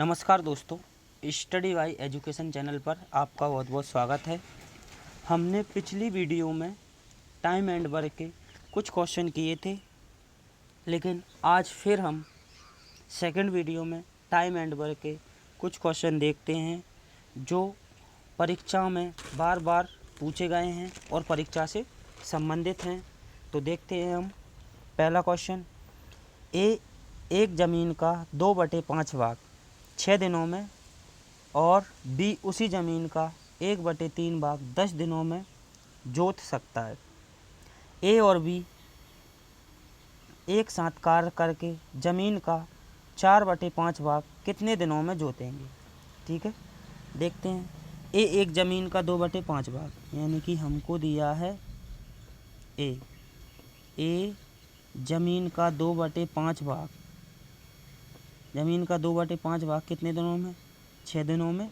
नमस्कार दोस्तों, study bye education channel पर आपका बहुत बहुत स्वागत है। हमने पिछली वीडियो में टाइम एंड वर्क के कुछ क्वेश्चन किए थे, लेकिन आज फिर हम सेकंड वीडियो में टाइम एंड वर्क के कुछ क्वेश्चन देखते हैं जो परीक्षा में बार बार पूछे गए हैं और परीक्षा से संबंधित हैं। तो देखते हैं हम। पहला क्वेश्चन, एक ज़मीन का 2/5 भाग 6 दिनों में और बी उसी ज़मीन का 1/3 भाग 10 दिनों में जोत सकता है। ए और बी एक साथ कार्य करके ज़मीन का 4/5 भाग कितने दिनों में जोतेंगे। ठीक है, देखते हैं। ए एक ज़मीन का 2/5 भाग, यानी कि हमको दिया है ए ज़मीन का 2/5 भाग, ज़मीन का 2/5 भाग कितने दिनों में? 6 दिनों में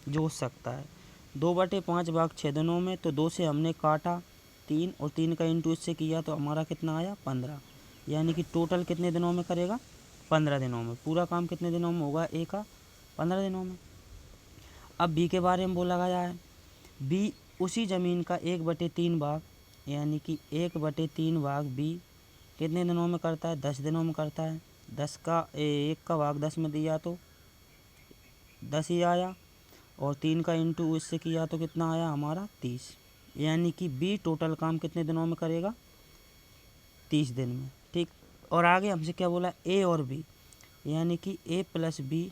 जोत सकता है। 2/5 भाग 6 दिनों में, तो 2 से हमने काटा 3 और 3 का इंटू इससे किया तो हमारा कितना आया? 15। यानी कि टोटल कितने दिनों में करेगा? 15 दिनों में। पूरा काम कितने दिनों में होगा? ए का 15 दिनों में। अब बी के बारे में बोला गया है, बी उसी ज़मीन का 1/3 भाग, यानी कि 1/3 भाग बी कितने दिनों में करता है? 10 दिनों में करता है। 10 का 1 का भाग 10 में दिया तो 10 ही आया, और 3 का इंटू इससे किया तो कितना आया हमारा? 30। यानी कि बी टोटल काम कितने दिनों में करेगा? 30 दिन में। ठीक, और आगे हमसे क्या बोला? ए और बी, यानी कि ए प्लस बी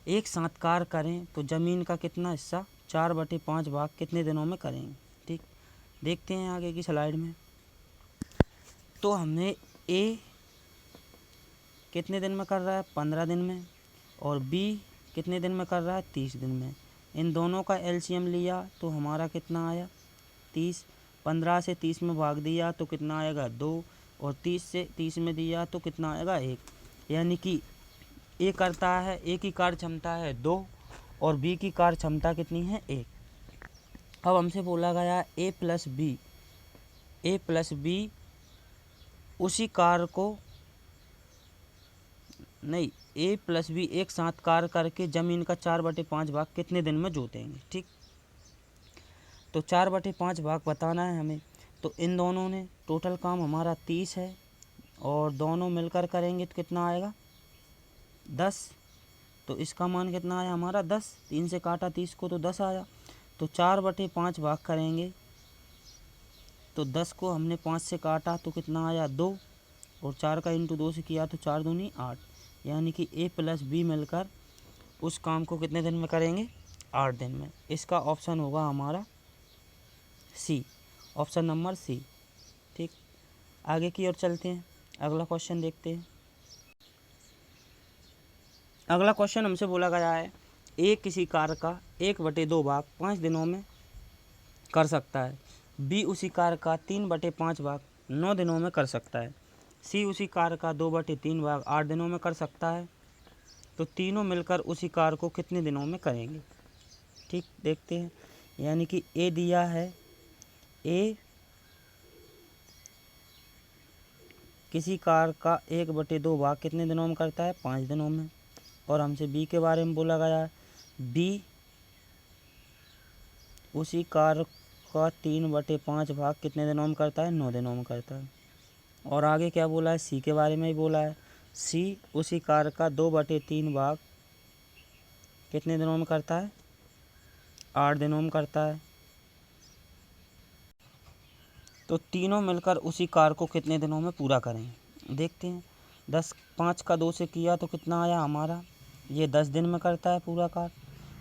एक साथ कार्य करें तो ज़मीन का कितना हिस्सा? 4/5 भाग कितने दिनों में करेंगे। ठीक, देखते हैं आगे की स्लाइड में। तो हमने ए कितने दिन में कर रहा है? 15 दिन में, और बी कितने दिन में कर रहा है? 30 दिन में। इन दोनों का एलसीएम लिया तो हमारा कितना आया? 30। 15 से 30 में भाग दिया तो कितना आएगा? 2, और 30 से 30 में दिया तो कितना आएगा? 1। यानी कि ए करता है, ए की कार्य क्षमता है 2 और बी की कार्य क्षमता कितनी है? 1। अब हमसे बोला गया ए प्लस बी उसी कार्य को नहीं, ए प्लस बी एक साथ कार्य करके ज़मीन का 4/5 भाग कितने दिन में जोतेंगे। ठीक, तो 4/5 भाग बताना है हमें। तो इन दोनों ने टोटल काम हमारा 30 है, और दोनों मिलकर करेंगे तो कितना आएगा? 10। तो इसका मान कितना आया हमारा? 10। 3 से काटा 30 को तो 10 आया। तो 4/5 भाग करेंगे तो 10 को हमने 5 से काटा तो कितना आया? 2, और 4 का इंटू 2 से किया तो 4 दूनी 8। यानी कि ए प्लस बी मिलकर उस काम को कितने दिन में करेंगे? 8 दिन में। इसका ऑप्शन होगा हमारा सी, ऑप्शन नंबर सी। ठीक, आगे की ओर चलते हैं, अगला क्वेश्चन देखते हैं। अगला क्वेश्चन हमसे बोला गया है, ए किसी कार्य का 1/2 भाग 5 दिनों में कर सकता है, बी उसी कार्य का 3/5 भाग 9 दिनों में कर सकता है, सी उसी कार्य का 2/3 भाग 8 दिनों में कर सकता है। तो तीनों मिलकर उसी कार्य को कितने दिनों में करेंगे। ठीक, देखते हैं। यानी कि ए दिया है, ए किसी कार्य का 1/2 भाग कितने दिनों में करता है? 5 दिनों में। और हमसे बी के बारे में बोला गया है, बी उसी कार्य का 3/5 भाग कितने दिनों में करता है? 9 दिनों में करता है। और आगे क्या बोला है? सी के बारे में ही बोला है, सी उसी कार्य का 2/3 भाग कितने दिनों में करता है? 8 दिनों में करता है। तो तीनों मिलकर उसी कार्य को कितने दिनों में पूरा करेंगे, देखते हैं। 5 का 2 से किया तो कितना आया हमारा? ये 10 दिन में करता है पूरा कार्य।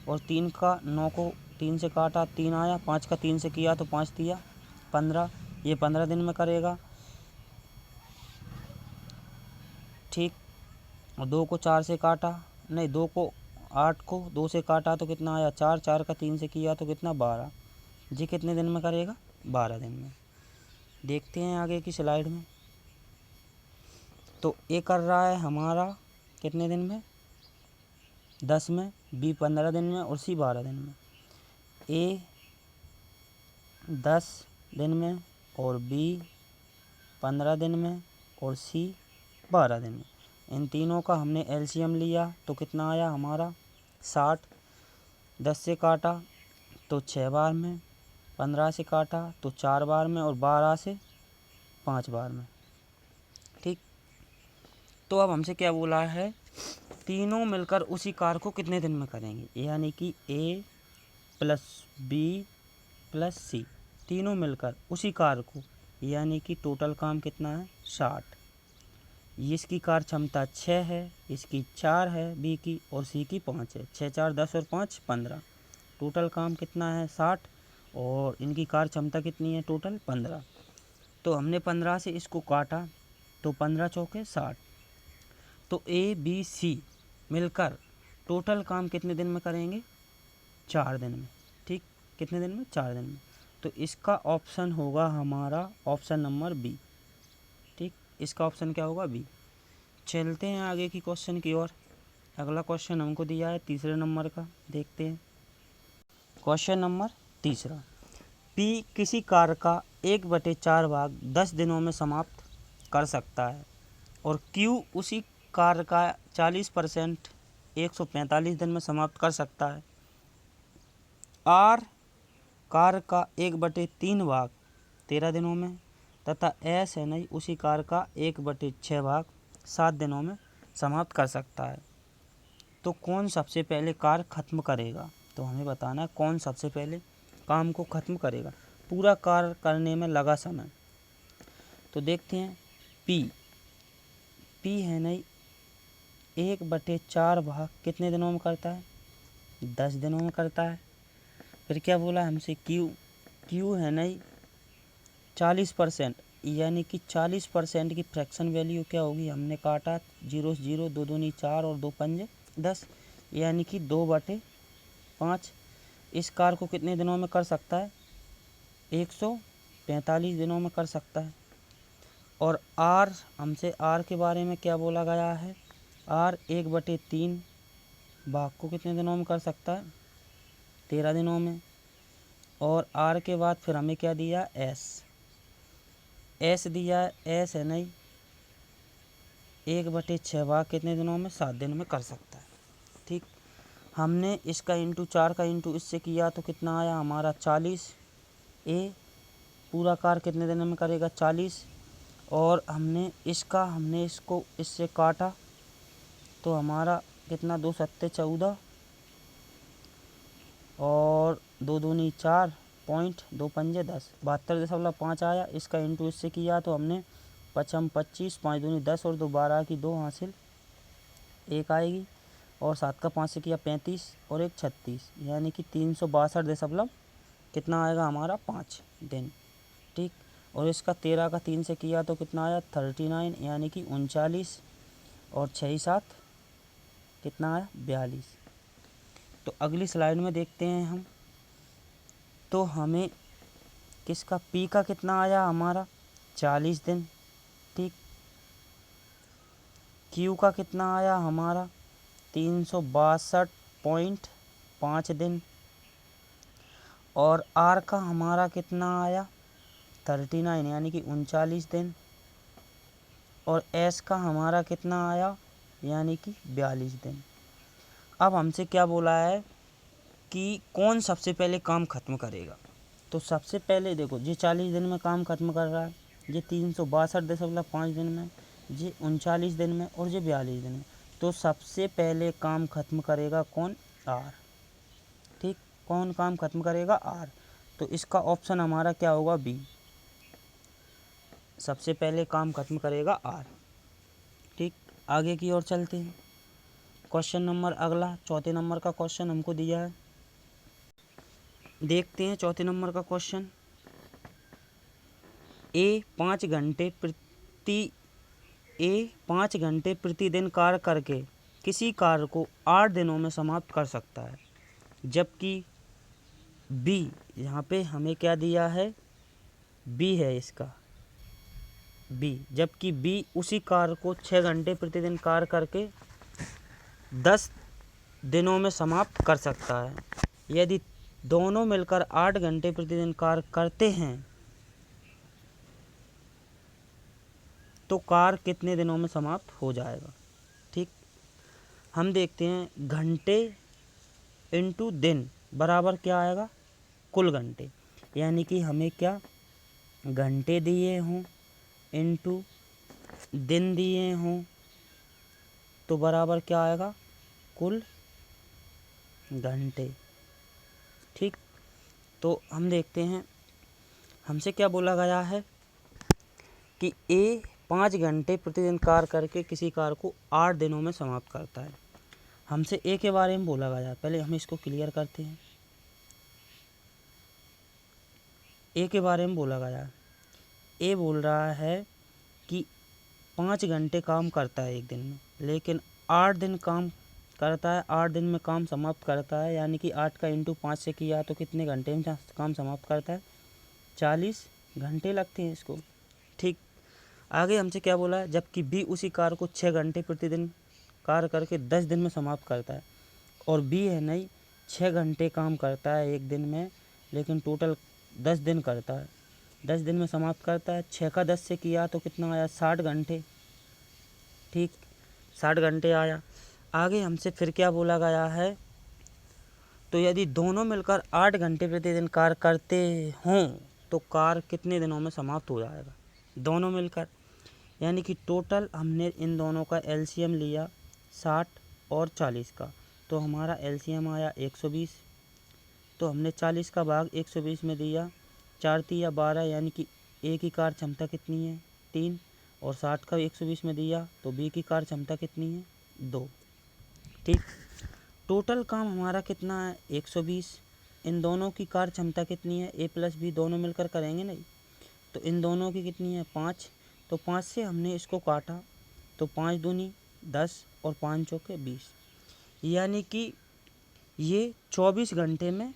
और 3 का 9 को 3 से काटा 3 आया, 5 का 3 से किया तो 5 दिया 15, ये 15 दिन में करेगा। ठीक, और 2 को 4 से काटा, नहीं 2 को 8 को 2 से काटा तो कितना आया? 4, 4 का 3 से किया तो कितना? 12। जी कितने दिन में करेगा? 12 दिन में। देखते हैं आगे की स्लाइड में। तो ए कर रहा है हमारा कितने दिन में? 10 में, बी 15 दिन में, और सी 12 दिन में। ए 10 दिन में, और बी 15 दिन में, और सी 12 दिन में। इन तीनों का हमने एलसीएम लिया तो कितना आया हमारा 60। 10 से काटा तो 6 बार में, 15 से काटा तो 4 बार में और 12 से 5 बार में। ठीक, तो अब हमसे क्या बोला है, तीनों मिलकर उसी कार्य को कितने दिन में करेंगे, यानी कि ए प्लस बी प्लस सी, तीनों मिलकर उसी कार्य को, यानी कि टोटल काम कितना है 60। इसकी कार्य क्षमता 6 है, इसकी 4 है बी की और सी की 5 है। 6 4 10 और 5 15, टोटल काम कितना है 60 और इनकी कार्य क्षमता कितनी है टोटल 15। तो हमने 15 से इसको काटा तो 15 चौके 60। तो ए बी सी मिलकर टोटल काम कितने दिन में करेंगे, 4 दिन में। ठीक, कितने दिन में, 4 दिन में। तो इसका ऑप्शन होगा हमारा ऑप्शन नंबर बी। ठीक, इसका ऑप्शन क्या होगा, बी। चलते हैं आगे की क्वेश्चन की ओर। अगला क्वेश्चन हमको दिया है तीसरे नंबर का, देखते हैं। क्वेश्चन नंबर तीसरा, पी किसी कार्य का 1/4 भाग 10 दिनों में समाप्त कर सकता है और क्यू उसी कार्य का 40% 145 दिन में समाप्त कर सकता है। आर कार्य का 1/3 भाग 13 दिनों में तथा एस है नहीं उसी कार्य का 1/6 भाग 7 दिनों में समाप्त कर सकता है। तो कौन सबसे पहले कार्य खत्म करेगा, तो हमें बताना है कौन सबसे पहले काम को खत्म करेगा, पूरा कार्य करने में लगा समय। तो देखते हैं पी है नहीं 1/4 भाग कितने दिनों में करता है, 10 दिनों में करता है। फिर क्या बोला हमसे, क्यू है नहीं 40%, यानी कि 40% की फ्रैक्शन वैल्यू क्या होगी, हमने काटा 0 0 2 दूनी 4 और 2 पंजे 10, यानी कि 2/5। इस कार्य को कितने दिनों में कर सकता है, 145 दिनों में कर सकता है। और आर, हमसे आर के बारे में क्या बोला गया है, आर 1/3 भाग को कितने दिनों में कर सकता है, 13 दिनों में। और आर के बाद फिर हमें क्या दिया, एस दिया है, एस है नहीं 1/6 भाग कितने दिनों में, 7 दिन में कर सकता है। ठीक, हमने इसका इंटू 4 का इंटू इससे किया तो कितना आया हमारा 40। ए पूरा कार्य कितने दिन में करेगा, 40। और हमने इसको इससे काटा तो हमारा कितना 2 सत्ते 14 और 2 दूनी 4 पॉइंट 2 पंजे 10, 72.5 आया। इसका इंटू इससे किया तो हमने 5 25, 5 दूनी 10 और 2 12 की 2 हासिल 1 आएगी और 7 का 5 से किया 35 और 1 36, यानी कि 362 कितना आएगा हमारा 5 दिन। ठीक, और इसका 13 का 3 से किया तो कितना आया 39, यानी कि 39 और 6 7 कितना आया 42। तो अगली स्लाइड में देखते हैं हम, तो हमें किसका पी का कितना आया हमारा 40 दिन। ठीक, क्यू का कितना आया हमारा 362.5 दिन और आर का हमारा कितना आया 39, यानी कि 39 दिन। और एस का हमारा कितना आया, यानी कि 42 दिन। अब हमसे क्या बोला है कि कौन सबसे पहले काम खत्म करेगा। तो सबसे पहले देखो, ये 40 दिन में काम खत्म कर रहा है, ये 362.5 दिन में, ये 39 दिन में और ये 42 दिन में। तो सबसे पहले काम खत्म करेगा कौन, आर। ठीक, कौन काम खत्म करेगा, आर। तो इसका ऑप्शन हमारा क्या होगा, बी। सबसे पहले काम खत्म करेगा आर। ठीक, आगे की ओर चलते हैं। क्वेश्चन नंबर अगला, चौथे नंबर का क्वेश्चन हमको दिया है, देखते हैं चौथे नंबर का क्वेश्चन। ए 5 घंटे प्रतिदिन कार्य करके किसी कार्य को 8 दिनों में समाप्त कर सकता है, जबकि बी, यहाँ पे हमें क्या दिया है, बी है इसका बी, जबकि बी उसी कार्य को 6 घंटे प्रतिदिन कार्य करके 10 दिनों में समाप्त कर सकता है। यदि दोनों मिलकर 8 घंटे प्रतिदिन कार्य करते हैं तो कार्य कितने दिनों में समाप्त हो जाएगा। हम देखते हैं घंटे इंटू दिन बराबर क्या आएगा, कुल घंटे। यानी कि हमें क्या घंटे दिए हों इंटू दिन दिए हों तो बराबर क्या आएगा, कुल घंटे। ठीक, तो हम देखते हैं हमसे क्या बोला गया है कि ए 5 घंटे प्रतिदिन कार्य करके किसी कार्य को 8 दिनों में समाप्त करता है। हमसे ए के बारे में बोला गया, पहले हम इसको क्लियर करते हैं। ए के बारे में बोला गया, ए बोल रहा है कि 5 घंटे काम करता है एक दिन में, लेकिन 8 दिन काम करता है, 8 दिन में काम समाप्त करता है। यानी कि 8 का इंटू 5 से किया तो कितने घंटे में काम समाप्त करता है, 40 घंटे लगते हैं इसको। ठीक, आगे हमसे क्या बोला है, जबकि बी उसी कार्य को 6 घंटे प्रतिदिन कार्य करके 10 दिन में समाप्त करता है। और बी है नहीं, 6 घंटे काम करता है एक दिन में, लेकिन टोटल 10 दिन करता है, 10 दिन में समाप्त करता है। 6 का 10 से किया तो कितना आया, 60 घंटे। ठीक, 60 घंटे आया। आगे हमसे फिर क्या बोला गया है, तो यदि दोनों मिलकर 8 घंटे प्रतिदिन कार्य करते हों तो कार्य कितने दिनों में समाप्त हो जाएगा, दोनों मिलकर। यानी कि टोटल हमने इन दोनों का एलसीएम लिया 60 और 40 का, तो हमारा एलसीएम आया 120। तो हमने 40 का भाग 120 में दिया, 4 तिया 12, यानी कि ए की कार्य क्षमता कितनी है, 3। और 60 का 120 में दिया तो बी की कार्य क्षमता कितनी है, 2। ठीक, टोटल काम हमारा कितना है, 120। इन दोनों की कार्य क्षमता कितनी है, ए प्लस बी दोनों मिलकर करेंगे नहीं, तो इन दोनों की कितनी है, 5। तो 5 से हमने इसको काटा तो 5 दूनी 10 और 5 चौके 20, यानी कि ये 24 घंटे में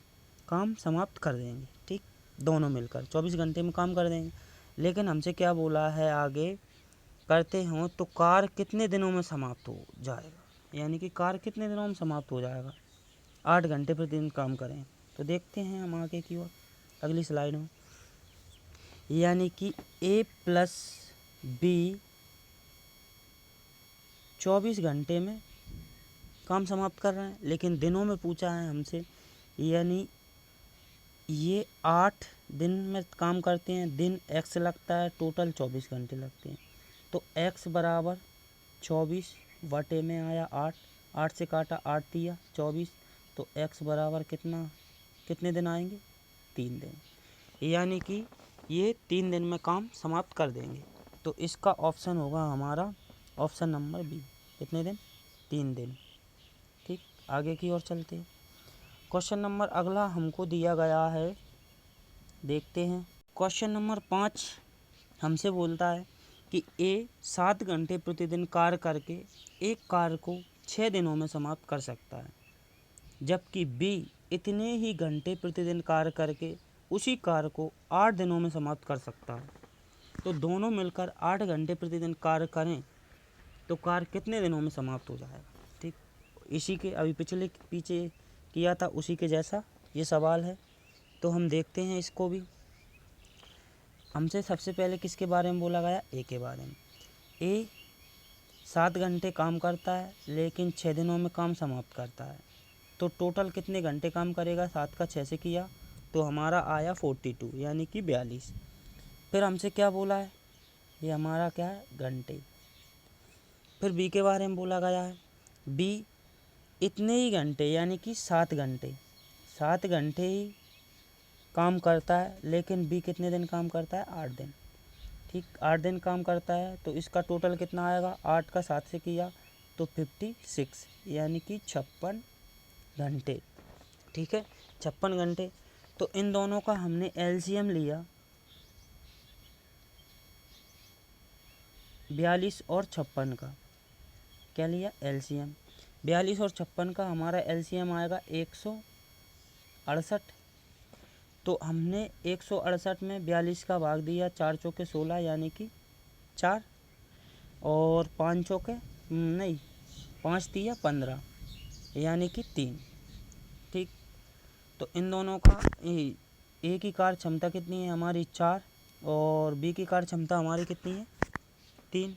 काम समाप्त कर देंगे। ठीक, दोनों मिलकर 24 घंटे में काम कर देंगे। लेकिन हमसे क्या बोला है, आगे करते हों तो कार्य कितने दिनों में समाप्त हो जाएगा, यानी कि कार्य कितने दिनों में समाप्त हो जाएगा, 8 घंटे प्रतिदिन काम करें। तो देखते हैं हम आगे की ओर अगली स्लाइड में। यानी कि ए प्लस बी 24 घंटे में काम समाप्त कर रहे हैं, लेकिन दिनों में पूछा है हमसे, यानी ये 8 दिन में काम करते हैं, दिन x लगता है, टोटल 24 घंटे लगते हैं। तो x बराबर 24 बटे में आया 8, 8 से काटा 8 दिया 24, तो x बराबर कितने दिन आएंगे, 3 दिन। यानी कि ये 3 दिन में काम समाप्त कर देंगे। तो इसका ऑप्शन होगा हमारा ऑप्शन नंबर बी, कितने दिन, 3 दिन। ठीक, आगे की ओर चलते हैं। क्वेश्चन नंबर अगला हमको दिया गया है, देखते हैं। क्वेश्चन नंबर 5 हमसे बोलता है कि ए 7 घंटे प्रतिदिन कार्य करके एक कार्य को 6 दिनों में समाप्त कर सकता है, जबकि बी इतने ही घंटे प्रतिदिन कार्य करके उसी कार्य को 8 दिनों में समाप्त कर सकता है। तो दोनों मिलकर 8 घंटे प्रतिदिन कार्य करें तो कार्य कितने दिनों में समाप्त हो जाएगा। ठीक, इसी के अभी पीछे किया था उसी के जैसा ये सवाल है, तो हम देखते हैं इसको भी। हमसे सबसे पहले किसके बारे में बोला गया, ए के बारे में। ए 7 घंटे काम करता है लेकिन 6 दिनों में काम समाप्त करता है, तो टोटल कितने घंटे काम करेगा, 7 का 6 से किया तो हमारा आया 42, यानी कि 42। फिर हमसे क्या बोला है, ये हमारा क्या है, घंटे। फिर बी के बारे में बोला गया है, बी इतने ही घंटे यानी कि 7 घंटे, 7 घंटे ही काम करता है, लेकिन बी कितने दिन काम करता है, 8 दिन। ठीक, 8 दिन काम करता है, तो इसका टोटल कितना आएगा, 8 का 7 से किया तो 56, यानी कि 56 घंटे। ठीक है, 56 घंटे। तो इन दोनों का हमने एलसीएम लिया 42 और 56 का, क्या लिया, एलसीएम। 42 और 56 का हमारा एलसीएम आएगा 168। तो हमने 168 में 42 का भाग दिया, 4 चौके 16 यानी कि 4, और 5 चौके नहीं 5 दिया 15 यानी कि 3। ठीक, तो इन दोनों का ए की कार्य क्षमता कितनी है हमारी, 4, और बी की कार्य क्षमता हमारी कितनी है, 3।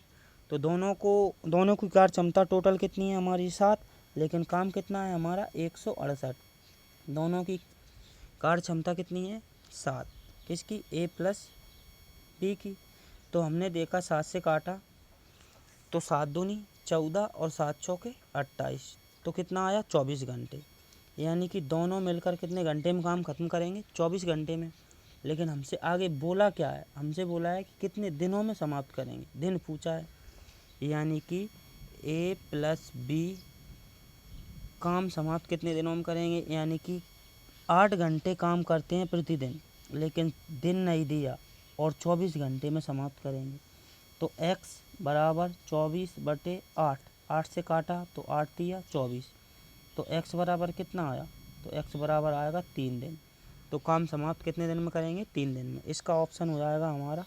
तो दोनों की कार्य क्षमता टोटल कितनी है हमारी, 7, लेकिन काम कितना है हमारा 168। दोनों की कार्य क्षमता कितनी है 7। किसकी ए प्लस बी की। तो हमने देखा 7 से काटा तो 7 दूनी 14 और 7 चौके 28, तो कितना आया 24 घंटे। यानी कि दोनों मिलकर कितने घंटे में काम खत्म करेंगे 24 घंटे में। लेकिन हमसे आगे बोला क्या है, हमसे बोला है कि कितने दिनों में समाप्त करेंगे, दिन पूछा है। यानी कि ए प्लस बी काम समाप्त कितने दिनों में करेंगे, यानी कि 8 घंटे काम करते हैं प्रतिदिन, लेकिन दिन नहीं दिया और 24 घंटे में समाप्त करेंगे। तो x बराबर 24/8, 8 से काटा तो 8 दिया 24, तो x बराबर कितना आया, तो x बराबर आएगा 3 दिन। तो काम समाप्त कितने दिन में करेंगे 3 दिन में। इसका ऑप्शन हो जाएगा हमारा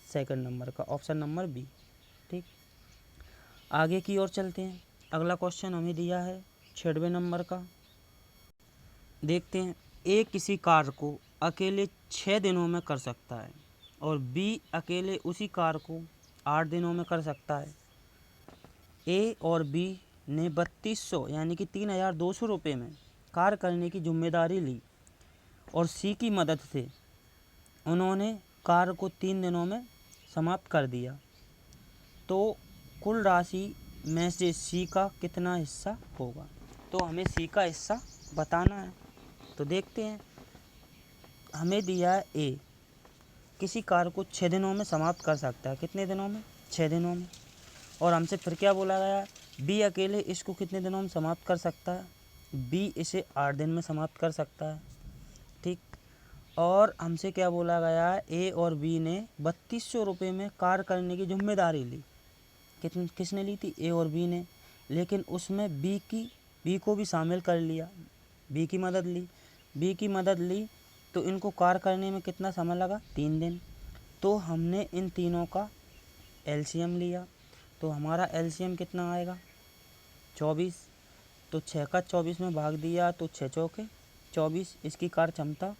सेकंड नंबर का, ऑप्शन नंबर बी। ठीक, आगे की ओर चलते हैं। अगला क्वेश्चन हमें दिया है 96 नंबर का। देखते हैं, ए किसी कार्य को अकेले 6 दिनों में कर सकता है और बी अकेले उसी कार्य को 8 दिनों में कर सकता है। ए और बी ने 3200 यानी कि 3200 रुपये में कार्य करने की जिम्मेदारी ली और सी की मदद से उन्होंने कार्य को 3 दिनों में समाप्त कर दिया। तो कुल राशि में से सी का कितना हिस्सा होगा। तो हमें सी का हिस्सा बताना है। तो देखते हैं, हमें दिया है ए किसी कार्य को 6 दिनों में समाप्त कर सकता है। कितने दिनों में 6 दिनों में। और हमसे फिर क्या बोला गया है, बी अकेले इसको कितने दिनों में समाप्त कर सकता है, बी इसे 8 दिन में समाप्त कर सकता है। ठीक, और हमसे क्या बोला गया है, ए और बी ने 3200 रुपये में कार्य करने की जिम्मेदारी ली। किसने ली थी, ए और बी ने, लेकिन उसमें बी को भी शामिल कर लिया, बी की मदद ली तो इनको कार्य करने में कितना समय लगा 3 दिन। तो हमने इन तीनों का एलसीएम लिया, तो हमारा एलसीएम कितना आएगा 24। तो 6 का 24 में भाग दिया तो 6 चौके 24, इसकी कार्य क्षमता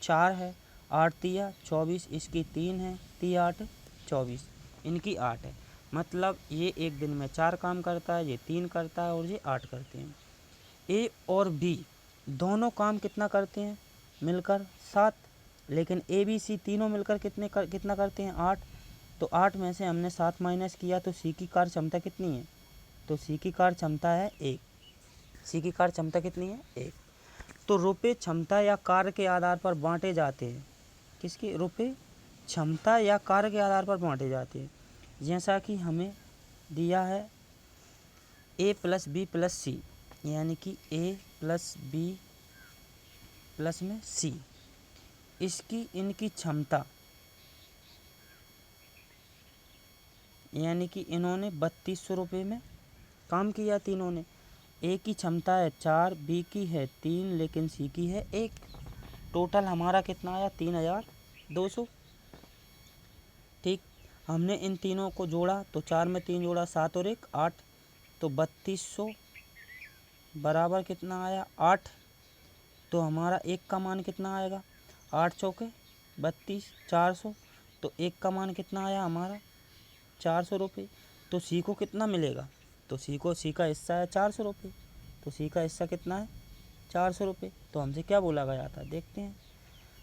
4 है। 8 दिया 24, इसकी 3 है, 3 8 24, इनकी 8 है। मतलब ये एक दिन में 4 काम करता है, ये 3 करता है और ये 8 करते हैं। ए और बी दोनों काम कितना करते हैं मिलकर 7, लेकिन ए बी सी तीनों मिलकर कितना करते हैं 8। तो 8 में से हमने 7 माइनस किया तो सी की कार्य क्षमता कितनी है, तो सी की कार्य क्षमता है 1। सी की कार्य क्षमता कितनी है 1। तो रुपये क्षमता या कार्य के आधार पर बांटे जाते हैं। किसके, रुपये क्षमता या कार्य के आधार पर बांटे जाते हैं। जैसा कि हमें दिया है ए प्लस बी प्लस सी, यानी कि ए प्लस बी प्लस में सी, इनकी क्षमता, यानी कि इन्होंने 3200 रुपये में काम किया तीनों ने। ए की क्षमता है 4, बी की है 3, लेकिन सी की है 1। टोटल हमारा कितना आया 3200। ठीक, हमने इन तीनों को जोड़ा तो 4 में 3 जोड़ा 7 और 1 8, तो 3200 बराबर कितना आया 8। तो हमारा 1 का मान कितना आएगा, 8 चौके 32, 400। तो 1 का मान कितना आया हमारा 400 रुपये। तो सी को कितना मिलेगा, तो सी का हिस्सा है 400 रुपये। तो सी का हिस्सा कितना है 400 रुपये। तो हमसे क्या बोला गया था, देखते हैं।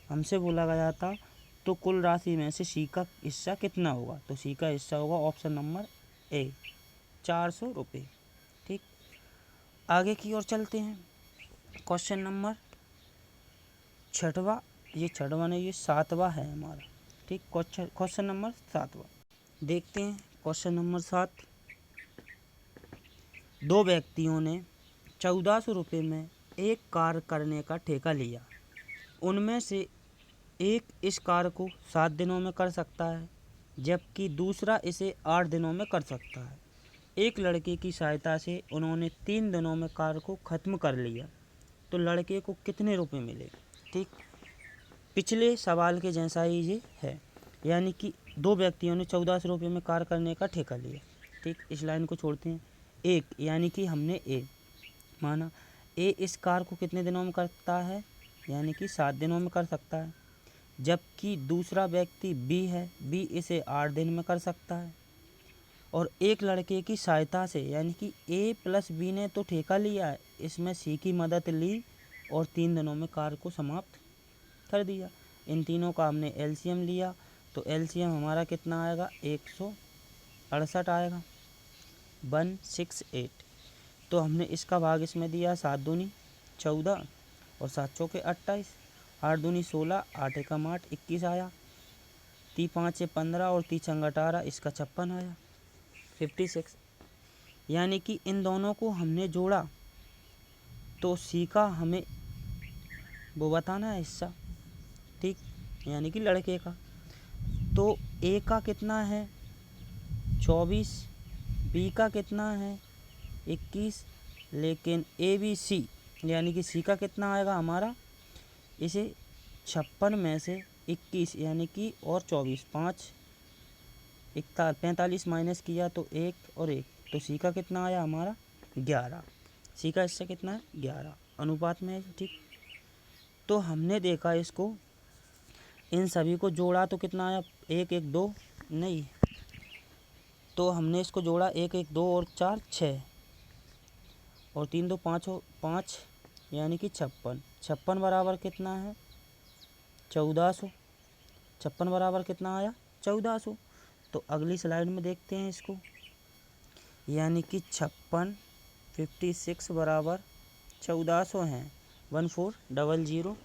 हमसे बोला गया था तो कुल राशि में से सी का हिस्सा कितना होगा, तो सी का हिस्सा होगा ऑप्शन नंबर ए 400 रुपये। ठीक, आगे की ओर चलते हैं। क्वेश्चन नंबर 6वां, ये 6वां नहीं, ये 7वां है हमारा। ठीक, क्वेश्चन नंबर 7वां देखते हैं। क्वेश्चन नंबर 7, दो व्यक्तियों ने 1400 रुपये में एक कार्य करने का ठेका लिया। उनमें से एक इस कार्य को 7 दिनों में कर सकता है, जबकि दूसरा इसे 8 दिनों में कर सकता है। एक लड़के की सहायता से उन्होंने 3 दिनों में कार्य को ख़त्म कर लिया, तो लड़के को कितने रुपए मिले। ठीक, पिछले सवाल के जैसा ही ये है, यानी कि दो व्यक्तियों ने 1400 रुपये में कार्य करने का ठेका लिया। ठीक, इस लाइन को छोड़ते हैं। एक, यानी कि हमने ए माना, ए इस कार्य को कितने दिनों में करता है, यानी कि 7 दिनों में कर सकता है, जबकि दूसरा व्यक्ति बी है, बी इसे 8 दिन में कर सकता है। और एक लड़के की सहायता से, यानी कि ए प्लस बी ने तो ठेका लिया है, इसमें सी की मदद ली और 3 दिनों में कार्य को समाप्त कर दिया। इन तीनों का हमने एलसीएम लिया, तो एलसीएम हमारा कितना आएगा, 168 आएगा, 168। तो हमने इसका भाग इसमें दिया, 7 दूनी 14 और 7 चौके 28, 8 दूनी 16, 8 एकम 8, 21 आया, 3 5 से 15 और 3 छंग 18, इसका 56 आया, 56। यानी कि इन दोनों को हमने जोड़ा तो सी का हमें वो बताना है हिस्सा, ठीक, यानी कि लड़के का। तो ए का कितना है 24, बी का कितना है 21, लेकिन ए बी सी यानी कि सी का कितना आएगा हमारा, इसे 56 में से 21 यानी कि और 24, 5 45 माइनस किया तो 1 और 1, तो सी का कितना आया हमारा 11। सी का हिस्सा कितना है 11 अनुपात में है, ठीक। तो हमने देखा इसको, इन सभी को जोड़ा तो कितना आया, 1 1 2 नहीं, तो हमने इसको जोड़ा 1 1 2 और 4 6 और 3 2 5 5 यानी कि 56। 56 बराबर कितना है 1400। 56 बराबर कितना आया 1400। तो अगली स्लाइड में देखते हैं इसको, यानी कि 56 बराबर 1400 हैं, 1400।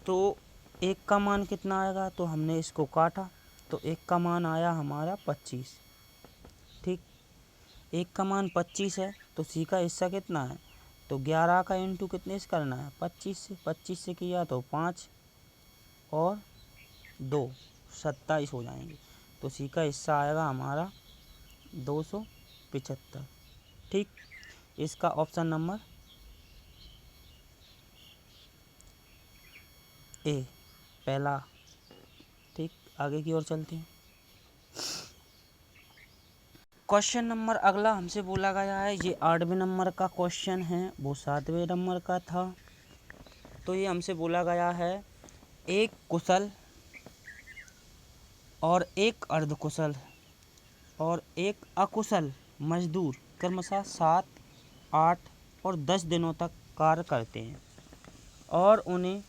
तो एक का मान कितना आएगा, तो हमने इसको काटा तो एक का मान आया हमारा 25, ठीक। एक का मान 25 है, तो सी का हिस्सा कितना है, तो 11 का इंटू कितने से करना है 25 से किया तो 5 और 2 27 हो जाएंगे। तो सी का हिस्सा आएगा हमारा 275, ठीक। इसका ऑप्शन नंबर ए पहला, ठीक। आगे की ओर चलते हैं। क्वेश्चन नंबर अगला हमसे बोला गया है, ये 8वें नंबर का क्वेश्चन है, वो 7वें नंबर का था। तो ये हमसे बोला गया है, एक कुशल और एक अर्धकुशल और एक अकुशल मजदूर क्रमशः 7, 8 और 10 दिनों तक कार्य करते हैं और उन्हें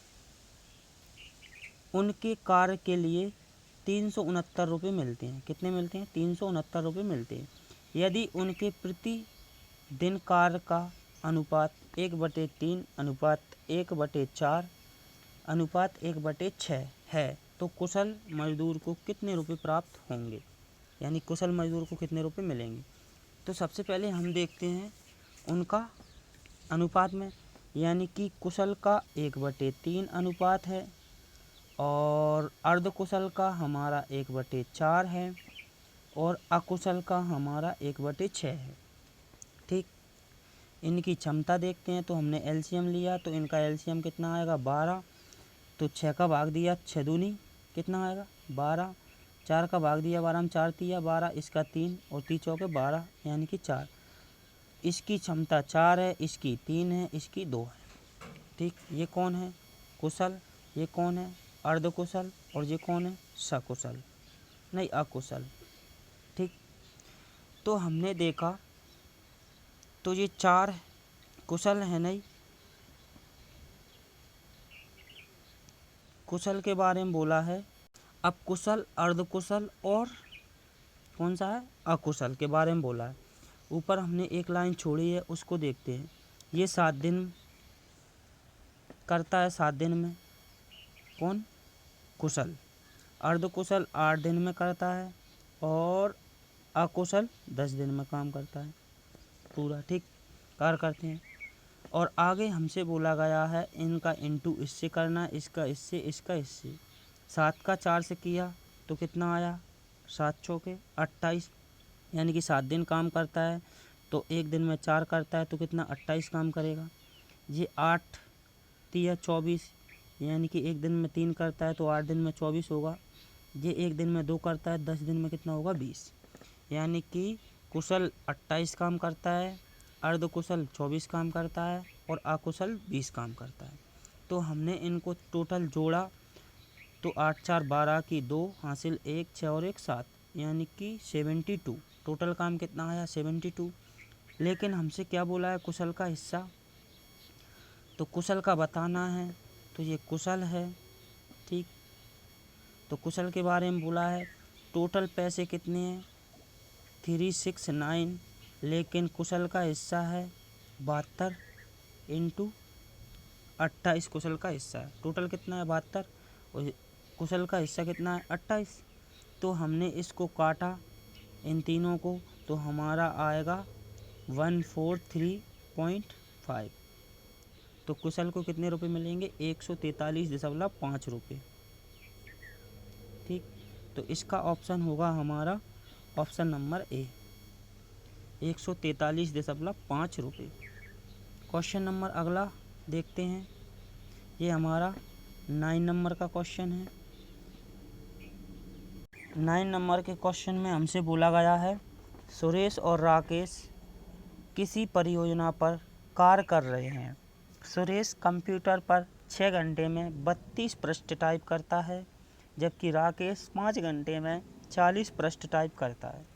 उनके कार्य के लिए 369 रुपये मिलते हैं। कितने मिलते हैं 369 रुपये मिलते हैं। यदि उनके प्रति दिन कार्य का अनुपात 1/3 अनुपात 1/4 अनुपात 1/6 है, तो कुशल मजदूर को कितने रुपए प्राप्त होंगे, यानी कुशल मजदूर को कितने रुपए मिलेंगे। तो सबसे पहले हम देखते हैं उनका अनुपात में, यानी कि कुशल का 1/3 अनुपात है और अर्धकुशल का हमारा 1/4 है और अकुशल का हमारा 1/6 है, ठीक। इनकी क्षमता देखते हैं, तो हमने एलसीएम लिया, तो इनका एलसीएम कितना आएगा 12, तो 6 का भाग दिया 6 दूनी कितना आएगा 12, 4 का भाग दिया 12 में 4 तिया 12, इसका 3 और 3 चौके 12 यानी कि 4। इसकी क्षमता 4 है, इसकी 3 है, इसकी 2 है, ठीक। ये कौन है कुशल, ये कौन है अर्धकुशल और ये कौन है सकुशल, नहीं अकुशल, ठीक। तो हमने देखा तो ये 4 कुशल है, नहीं कुशल के बारे में बोला है। अब कुशल अर्धकुशल और कौन सा है अकुशल के बारे में बोला है। ऊपर हमने एक लाइन छोड़ी है, उसको देखते हैं। ये 7 दिन करता है, 7 दिन में कौन कुशल, अर्धकुशल 8 दिन में करता है और अकुशल 10 दिन में काम करता है पूरा, ठीक कार्य करते हैं। और आगे हमसे बोला गया है इनका इंटू इससे करना, इसका इससे, इसका इससे। 7 का 4 से किया तो कितना आया 7 चौके 28, यानी कि 7 दिन काम करता है तो एक दिन में 4 करता है तो कितना 28 काम करेगा। ये 8 तिया 24, यानी कि एक दिन में 3 करता है तो 8 दिन में 24 होगा। ये एक दिन में 2 करता है, 10 दिन में कितना होगा 20, यानी कि कुशल 28 काम करता है, अर्धकुशल 24 काम करता है और अकुशल 20 काम करता है। तो हमने इनको टोटल जोड़ा तो 8 4 12 की 2 हासिल 1 6 और 1 7, यानी कि 72। टोटल काम कितना आया 72। लेकिन हमसे क्या बोला है कुशल का हिस्सा, तो कुशल का बताना है, तो ये कुशल है। ठीक, तो कुशल के बारे में बोला है टोटल पैसे कितने हैं 369, लेकिन कुशल का हिस्सा है 72 इंटू 28। कुशल का हिस्सा है, टोटल कितना है 72 और कुशल का हिस्सा कितना है 28। तो हमने इसको काटा इन तीनों को, तो हमारा आएगा 143.5। तो कुशल को कितने रुपए मिलेंगे 143.5 रुपये। ठीक, तो इसका ऑप्शन होगा हमारा ऑप्शन नंबर ए 143.5 रुपये। क्वेश्चन नंबर अगला देखते हैं, ये हमारा 9 नंबर का क्वेश्चन है। 9 नंबर के क्वेश्चन में हमसे बोला गया है सुरेश और राकेश किसी परियोजना पर कार्य कर रहे हैं। सुरेश कंप्यूटर पर 6 घंटे में 32 पृष्ठ टाइप करता है, जबकि राकेश 5 घंटे में 40 पृष्ठ टाइप करता है।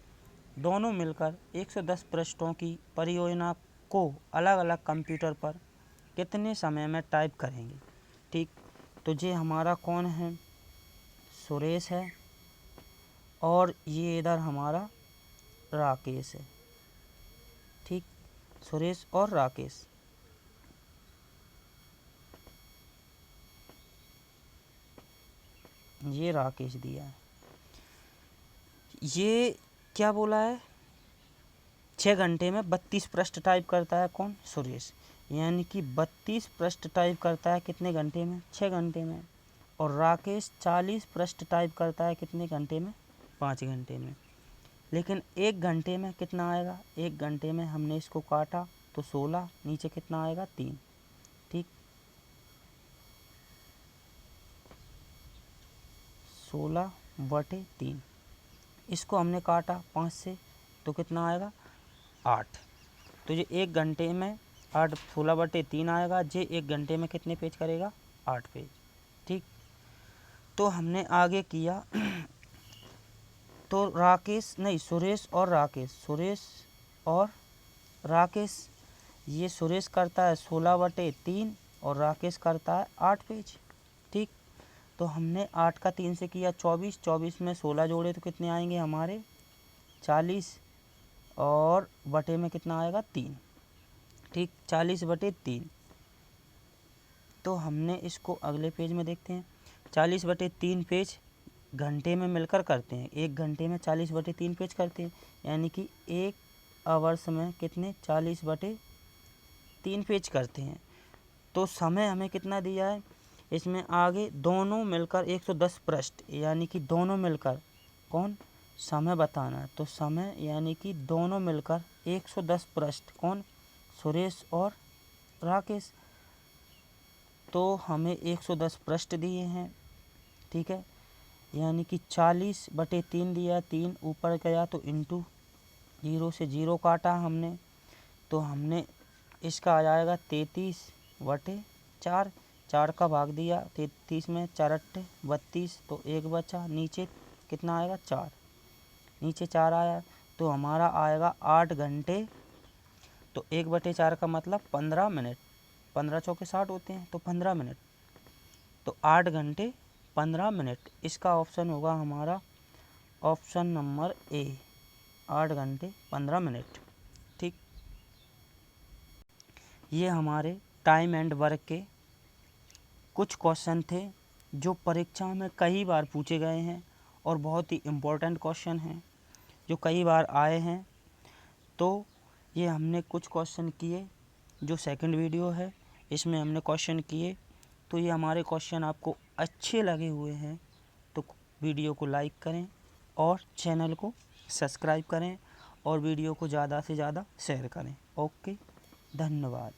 दोनों मिलकर 110 पृष्ठों की परियोजना को अलग अलग कंप्यूटर पर कितने समय में टाइप करेंगे। ठीक, तो ये हमारा कौन है सुरेश है और ये इधर हमारा राकेश है। ठीक, सुरेश और राकेश। ये राकेश दिया है। ये क्या बोला है 6 घंटे में 32 पृष्ठ टाइप करता है कौन सुरेश, यानी कि 32 पृष्ठ टाइप करता है कितने घंटे में 6 घंटे में। और राकेश 40 पृष्ठ टाइप करता है कितने घंटे में 5 घंटे में। लेकिन 1 घंटे में कितना आएगा 1 घंटे में हमने इसको काटा तो 16, नीचे कितना आएगा 3। ठीक, 16/3। इसको हमने काटा 5 से तो कितना आएगा 8। तो ये 1 घंटे में 8 16/3 आएगा। ये 1 घंटे में कितने पेज करेगा 8 पेज। ठीक, तो हमने आगे किया तो सुरेश और राकेश, ये सुरेश करता है 16/3 और राकेश करता है 8 पेज। ठीक, तो हमने 8 का 3 से किया 24, 24 में 16 जोड़े तो कितने आएंगे हमारे 40 और बटे में कितना आएगा 3। ठीक, 40/3। तो हमने इसको अगले पेज में देखते हैं। 40/3 पेज घंटे में मिलकर करते हैं, 1 घंटे में 40/3 पेज करते हैं, यानी कि 1 आवर्स में कितने 40/3 पेज करते हैं। तो समय हमें कितना दिया है इसमें आगे दोनों मिलकर 110 पृष्ठ, यानी कि दोनों मिलकर कौन समय बताना है। तो समय यानी कि दोनों मिलकर 110 पृष्ठ कौन सुरेश और राकेश। तो हमें 110 पृष्ठ दिए हैं। ठीक है, यानी कि 40/3 दिया, 3 ऊपर गया तो इंटू 0 से 0 काटा हमने, तो हमने इसका आ जाएगा 33/4। 4 का भाग दिया 33 में, 4 8 32, तो 1 बचा, नीचे कितना आएगा 4, नीचे 4 आया तो हमारा आएगा 8 घंटे। तो 1/4 का मतलब 15 मिनट, 15 चौके 60 होते हैं तो 15 मिनट, तो 8 घंटे 15 मिनट। इसका ऑप्शन होगा हमारा ऑप्शन नंबर ए 8 घंटे 15 मिनट। ठीक, ये हमारे टाइम एंड वर्क के कुछ क्वेश्चन थे जो परीक्षा में कई बार पूछे गए हैं और बहुत ही इम्पोर्टेंट क्वेश्चन हैं जो कई बार आए हैं। तो ये हमने कुछ क्वेश्चन किए, जो सेकंड वीडियो है इसमें हमने क्वेश्चन किए। तो ये हमारे क्वेश्चन आपको अच्छे लगे हुए हैं तो वीडियो को लाइक करें और चैनल को सब्सक्राइब करें और वीडियो को ज़्यादा से ज़्यादा शेयर करें। ओके, धन्यवाद।